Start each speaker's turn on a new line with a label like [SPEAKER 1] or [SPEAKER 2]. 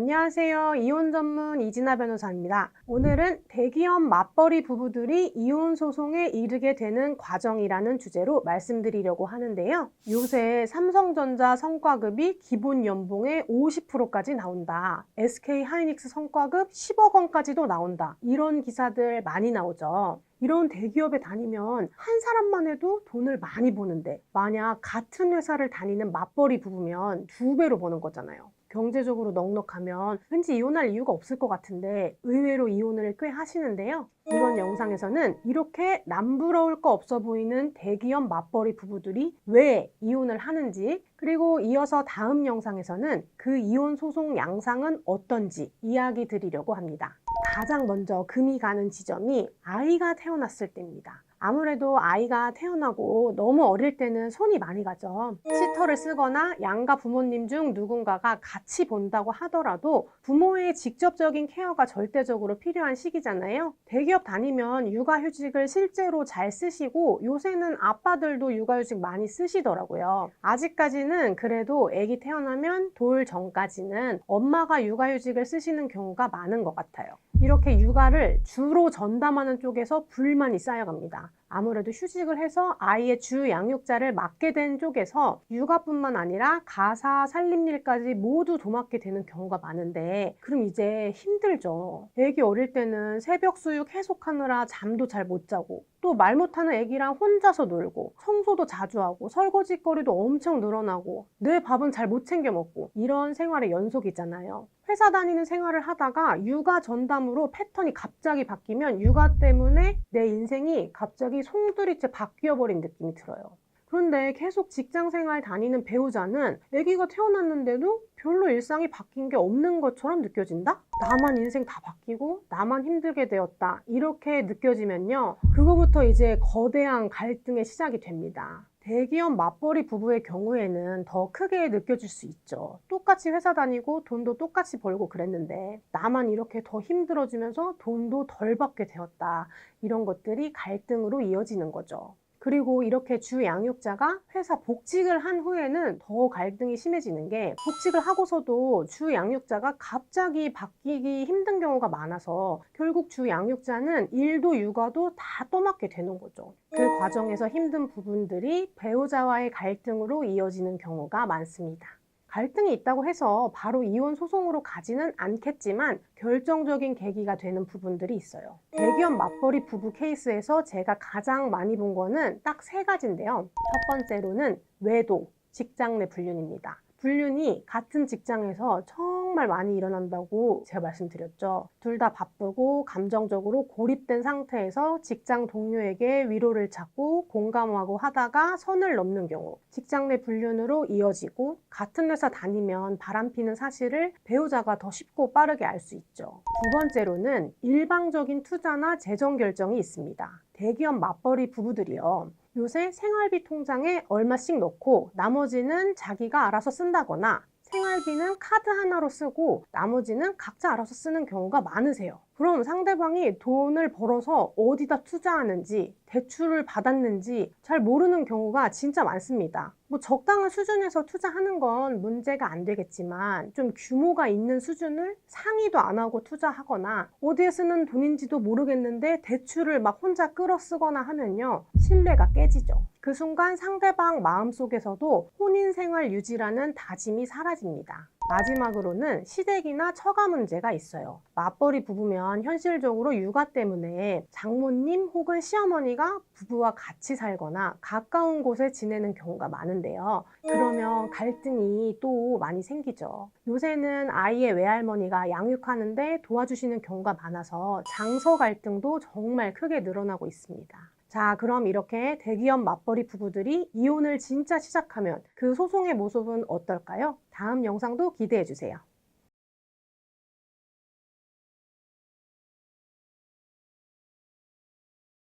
[SPEAKER 1] 안녕하세요. 이혼 전문 이진아 변호사입니다. 오늘은 대기업 맞벌이 부부들이 이혼 소송에 이르게 되는 과정이라는 주제로 말씀드리려고 하는데요. 요새 삼성전자 성과급이 기본 연봉의 50%까지 나온다. SK 하이닉스 성과급 10억 원까지도 나온다. 이런 기사들 많이 나오죠. 이런 대기업에 다니면 한 사람만 해도 돈을 많이 버는데 만약 같은 회사를 다니는 맞벌이 부부면 2배로 버는 거잖아요. 경제적으로 넉넉하면 왠지 이혼할 이유가 없을 것 같은데 의외로 이혼을 꽤 하시는데요. 이번 영상에서는 이렇게 남부러울 거 없어 보이는 대기업 맞벌이 부부들이 왜 이혼을 하는지, 그리고 이어서 다음 영상에서는 그 이혼 소송 양상은 어떤지 이야기 드리려고 합니다. 가장 먼저 금이 가는 지점이 아이가 태어났을 때입니다. 아무래도 아이가 태어나고 너무 어릴 때는 손이 많이 가죠. 시터를 쓰거나 양가 부모님 중 누군가가 같이 본다고 하더라도 부모의 직접적인 케어가 절대적으로 필요한 시기잖아요. 대기업 다니면 육아휴직을 실제로 잘 쓰시고 요새는 아빠들도 육아휴직 많이 쓰시더라고요. 아직까지는 그래도 아기 태어나면 돌 전까지는 엄마가 육아휴직을 쓰시는 경우가 많은 것 같아요. 이렇게 육아를 주로 전담하는 쪽에서 불만이 쌓여갑니다. 아무래도 휴직을 해서 아이의 주 양육자를 맡게 된 쪽에서 육아뿐만 아니라 가사, 살림일까지 모두 도맡게 되는 경우가 많은데 그럼 이제 힘들죠. 애기 어릴 때는 새벽 수육 해속하느라 잠도 잘 못 자고 또 말 못하는 애기랑 혼자서 놀고 청소도 자주 하고 설거지거리도 엄청 늘어나고 내 밥은 잘 못 챙겨 먹고 이런 생활의 연속이잖아요. 회사 다니는 생활을 하다가 육아 전담으로 패턴이 갑자기 바뀌면 육아 때문에 내 인생이 갑자기 송두리째 바뀌어버린 느낌이 들어요. 그런데 계속 직장 생활 다니는 배우자는 아기가 태어났는데도 별로 일상이 바뀐 게 없는 것처럼 느껴진다? 나만 인생 다 바뀌고 나만 힘들게 되었다. 이렇게 느껴지면요. 그거부터 이제 거대한 갈등의 시작이 됩니다. 대기업 맞벌이 부부의 경우에는 더 크게 느껴질 수 있죠. 똑같이 회사 다니고 돈도 똑같이 벌고 그랬는데 나만 이렇게 더 힘들어지면서 돈도 덜 받게 되었다. 이런 것들이 갈등으로 이어지는 거죠. 그리고 이렇게 주 양육자가 회사 복직을 한 후에는 더 갈등이 심해지는 게 복직을 하고서도 주 양육자가 갑자기 바뀌기 힘든 경우가 많아서 결국 주 양육자는 일도 육아도 다 떠맡게 되는 거죠. 그 과정에서 힘든 부분들이 배우자와의 갈등으로 이어지는 경우가 많습니다. 갈등이 있다고 해서 바로 이혼 소송으로 가지는 않겠지만 결정적인 계기가 되는 부분들이 있어요. 대기업 맞벌이 부부 케이스에서 제가 가장 많이 본 거는 딱 3가지인데요. 첫 번째로는 외도, 직장 내 불륜입니다. 불륜이 같은 직장에서 정말 많이 일어난다고 제가 말씀드렸죠. 둘 다 바쁘고 감정적으로 고립된 상태에서 직장 동료에게 위로를 찾고 공감하고 하다가 선을 넘는 경우, 직장 내 불륜으로 이어지고 같은 회사 다니면 바람피는 사실을 배우자가 더 쉽고 빠르게 알 수 있죠. 두 번째로는 일방적인 투자나 재정 결정이 있습니다. 대기업 맞벌이 부부들이요. 요새 생활비 통장에 얼마씩 넣고 나머지는 자기가 알아서 쓴다거나 생활비는 카드 하나로 쓰고 나머지는 각자 알아서 쓰는 경우가 많으세요. 그럼 상대방이 돈을 벌어서 어디다 투자하는지 대출을 받았는지 잘 모르는 경우가 진짜 많습니다. 뭐 적당한 수준에서 투자하는 건 문제가 안 되겠지만 좀 규모가 있는 수준을 상의도 안 하고 투자하거나 어디에 쓰는 돈인지도 모르겠는데 대출을 막 혼자 끌어 쓰거나 하면요. 신뢰가 깨지죠. 그 순간 상대방 마음속에서도 혼인생활 유지라는 다짐이 사라집니다. 마지막으로는 시댁이나 처가 문제가 있어요. 맞벌이 부부면 현실적으로 육아 때문에 장모님 혹은 시어머니가 부부와 같이 살거나 가까운 곳에 지내는 경우가 많은데요. 그러면 갈등이 또 많이 생기죠. 요새는 아이의 외할머니가 양육하는데 도와주시는 경우가 많아서 장서 갈등도 정말 크게 늘어나고 있습니다. 자, 그럼 이렇게 대기업 맞벌이 부부들이 이혼을 진짜 시작하면 그 소송의 모습은 어떨까요? 다음 영상도 기대해 주세요.